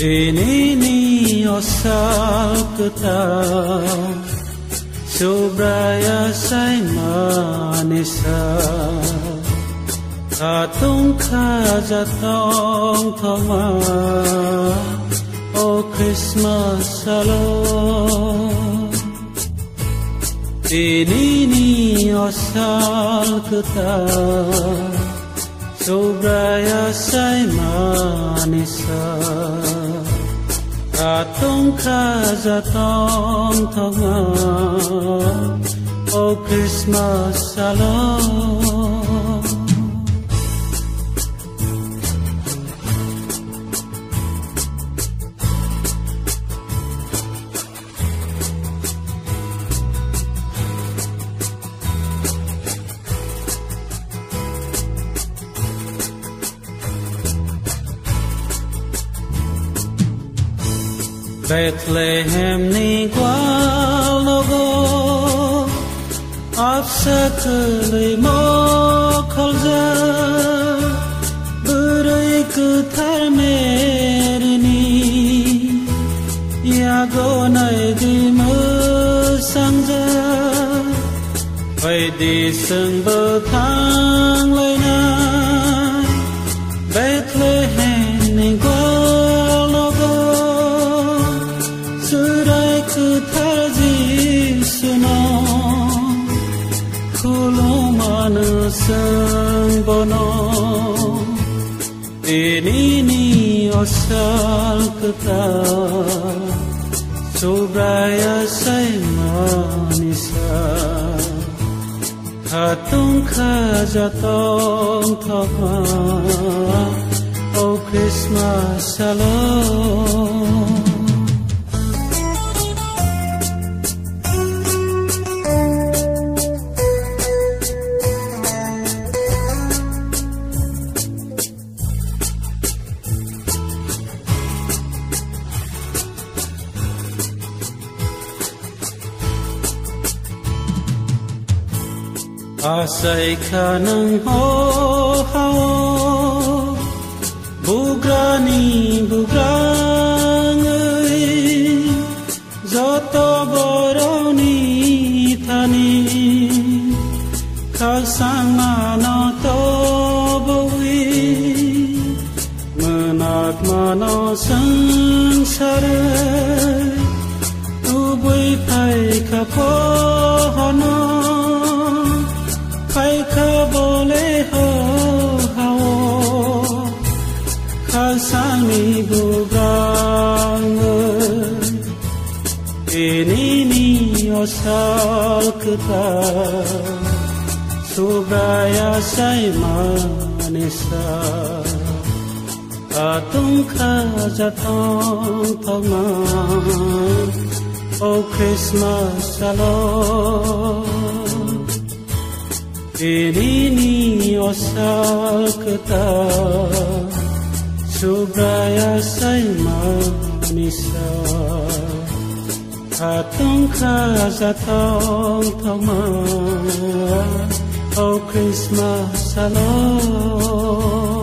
Ini osal kita Subraya say manisa Atung kajatong thoma O Christmas salon Ini osal kita Subraya say manisa Atung kajatong thoma O Christmas salon Bethlehem ni gwal logo Afsakali mo khalja Burai kuthar merini Yago nai di mo sangja Vai di sung bo thang lai nai Bethlehem ni gwal logo Surai kuthar jisuno Kulumanu sang bono Ini ni osal kita Subraya say manisa Hatung kajatong thoma O Christmas salon Asai kanang ho hao Bugrani bugrangai Joto boroni thani Khasang mano to bowi Manak mano sangsare Ubui phai khapo hono Khai kha bole ho hao Khasang ni bugang Ini ni osal kita Subraya say manisa Atung kajatong thoma O Christmas salon Ini ni osal kita Subraya say manisa Atung kajatong thoma O Christmas salon